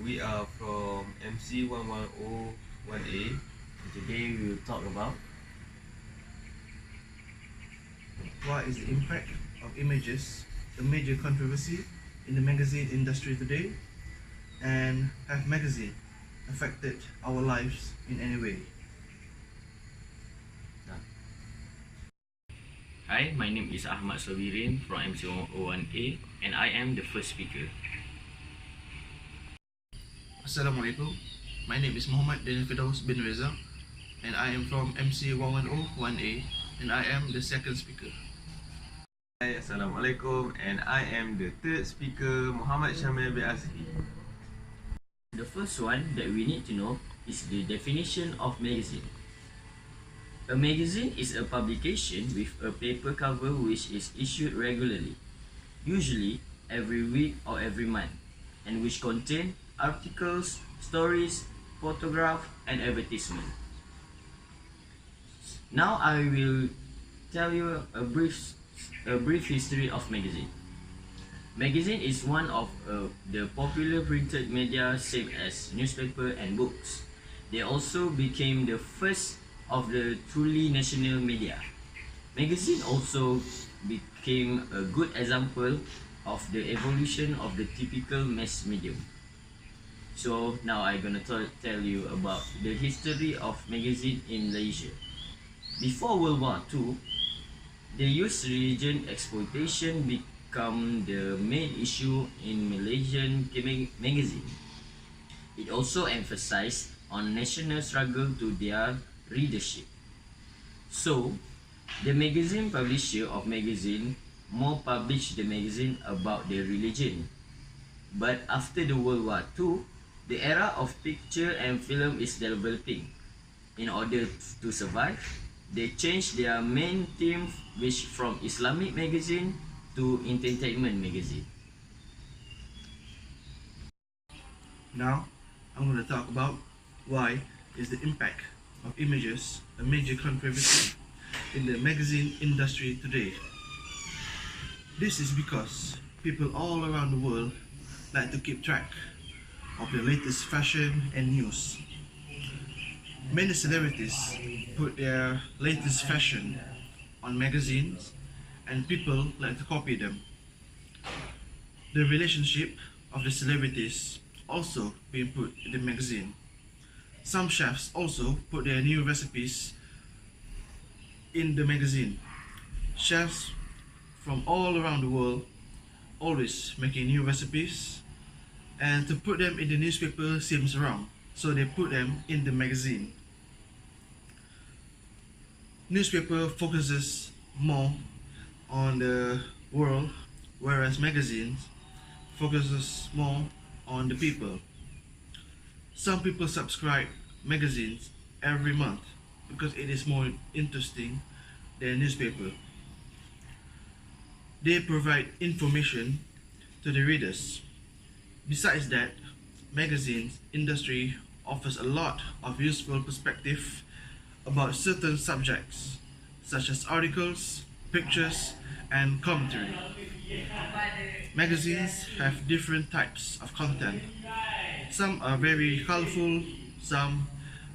We are from MC1101A, and today we will talk about what is the impact of images, a major controversy in the magazine industry today, and have magazine affected our lives in any way? Hi, my name is Ahmad Sawirin from MC101A and I am the first speaker. Assalamualaikum. My name is Muhammad Daniel Firdaus bin Reza and I am from MC1101A and I am the second speaker. Hi, Assalamualaikum, and I am the third speaker, Muhammad Syamil bin Azri. The first one that we need to know is the definition of magazine. A magazine is a publication with a paper cover which is issued regularly, usually every week or every month, and which contain articles, stories, photographs, and advertisement. Now I will tell you a brief history of magazine. Magazine is one of the popular printed media, same as newspaper and books. They also became the first of the truly national media. Magazine also became a good example of the evolution of the typical mass medium. So now I'm gonna tell you about the history of magazine in Malaysia. Before World War II, the youth religion exploitation became the main issue in Malaysian magazine. It also emphasized on national struggle to their readership. So, the magazine publisher of magazine more published the magazine about their religion. But after the World War II, the era of picture and film is developing. In order to survive, they changed their main theme which from Islamic magazine to entertainment magazine. Now, I'm going to talk about why is the impact of images a major controversy in the magazine industry today. This is because people all around the world like to keep track of the latest fashion and news. Many celebrities put their latest fashion on magazines and people like to copy them. The relationship of the celebrities also being put in the magazine. Some chefs also put their new recipes in the magazine. Chefs from all around the world always making new recipes, and to put them in the newspaper seems wrong, so they put them in the magazine. Newspaper focuses more on the world, whereas magazines focuses more on the people. Some people subscribe magazines every month because it is more interesting than newspaper. They provide information to the readers. Besides that, magazines industry offers a lot of useful perspective about certain subjects, such as articles, pictures, and commentary. Magazines have different types of content. Some are very colorful, some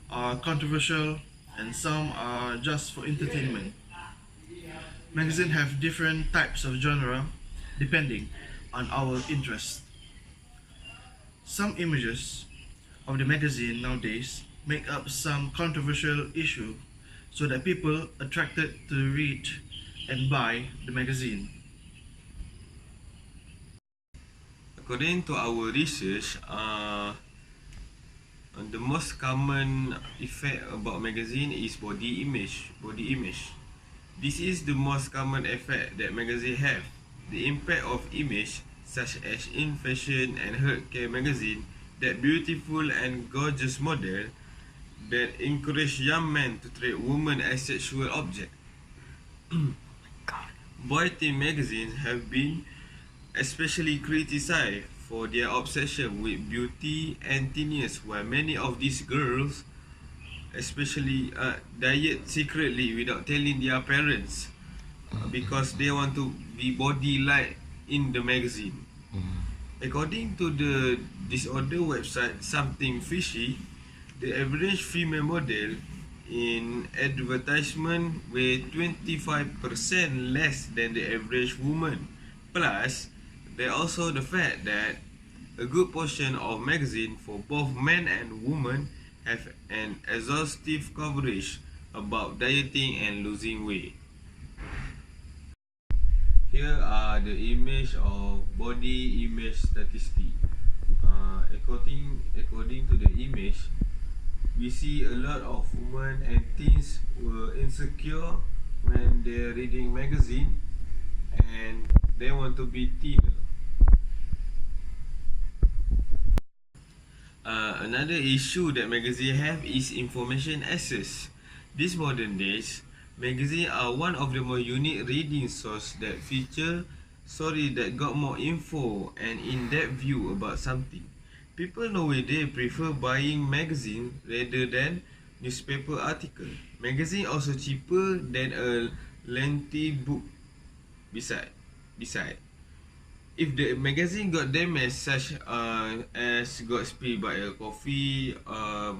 are controversial, and some are just for entertainment. Magazines have different types of genre depending on our interest. Some images of the magazine nowadays make up some controversial issue so that people attracted to read and buy the magazine. According to our research, the most common effect about magazine is body image. This is the most common effect that magazine have. The impact of image, such as in fashion and healthcare magazine, that beautiful and gorgeous model that encourage young men to treat women as sexual object. Boy teen magazines have been especially criticized for their obsession with beauty and thinness, while many of these girls especially diet secretly without telling their parents because they want to be body like in the magazine. According to the disorder website Something Fishy, the average female model in advertisement weigh 25% less than the average woman. Plus, there also the fact that a good portion of magazine for both men and women have an exhaustive coverage about dieting and losing weight. Here are the image of body image statistic. According to the image, we see a lot of women and teens were insecure when they're reading magazine and they want to be thinner. Another issue that magazine have is information access. These modern days, magazines are one of the more unique reading source that feature story that got more info and in-depth view about something. People nowadays prefer buying magazine rather than newspaper article. Magazine also cheaper than a lengthy book beside. If the magazine got damaged such as got spilled by a coffee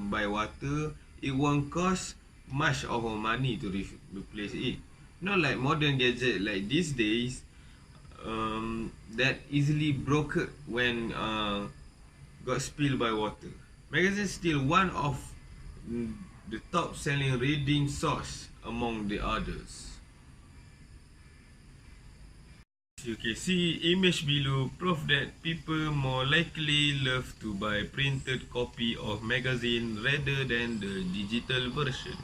by water, it won't cost much of our money to replace it. Not like modern gadget like these days that easily broke when got spilled by water. Magazine still one of the top selling reading source among the others. You can see image below proof that people more likely love to buy printed copy of magazine rather than the digital version.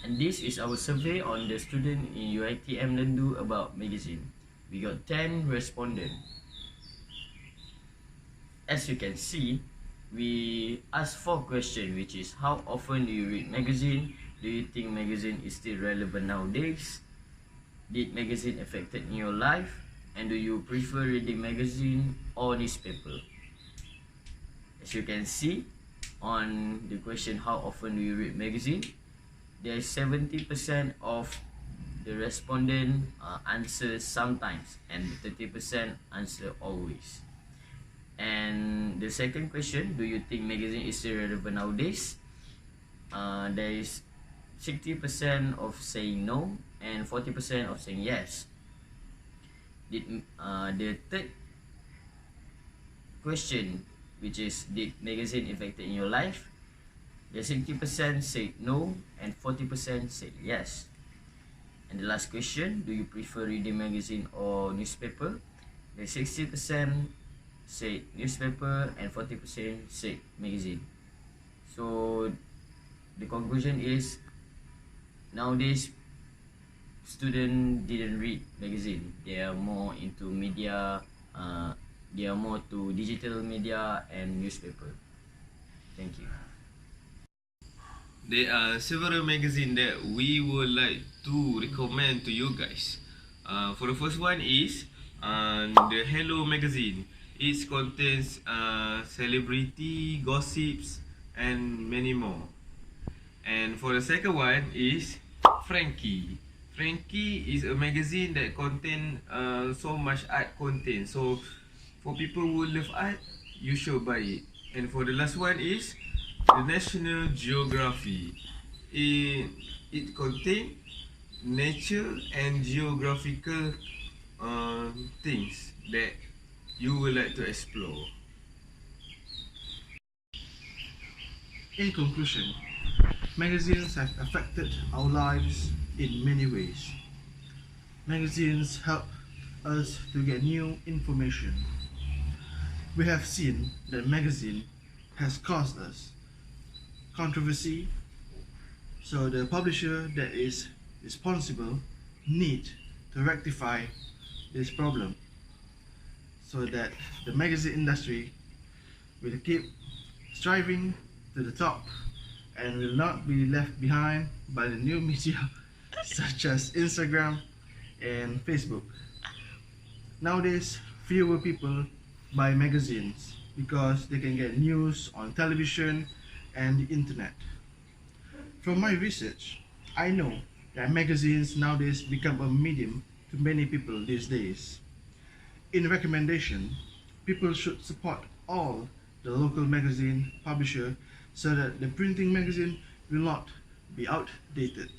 And this is our survey on the student in UiTM Lendu about magazine. We got 10 respondents. As you can see, we asked 4 questions, which is how often do you read magazine? Do you think magazine is still relevant nowadays? Did magazine affected in your life? And do you prefer reading magazine or newspaper? As you can see on the question how often do you read magazine, there is 70% of the respondent answer sometimes and 30% answer always. And the second question, do you think magazine is still relevant nowadays? There is 60% of saying no and 40% of saying yes. The third question, which is did magazine affected in your life? The 60% said no and 40% said yes. And the last question, do you prefer reading magazine or newspaper? The 60% said newspaper and 40% said magazine. So the conclusion is nowadays students didn't read magazine. They are more into media, they are more to digital media and newspaper. Thank you. There are several magazines that we would like to recommend to you guys. For the first one is the Hello magazine. It contains celebrity gossips and many more. And for the second one is Frankie. Frankie is a magazine that contain so much art content. So for people who love art, you should buy it. And for the last one is the National Geography. It contains nature and geographical things that you would like to explore. In conclusion, magazines have affected our lives in many ways. Magazines help us to get new information. We have seen that magazine has caused us controversy, so the publisher that is responsible need to rectify this problem so that the magazine industry will keep striving to the top and will not be left behind by the new media such as Instagram and Facebook. Nowadays, fewer people buy magazines because they can get news on television and the internet. From my research, I know that magazines nowadays become a medium to many people these days. In recommendation, people should support all the local magazine publisher so that the printing magazine will not be outdated.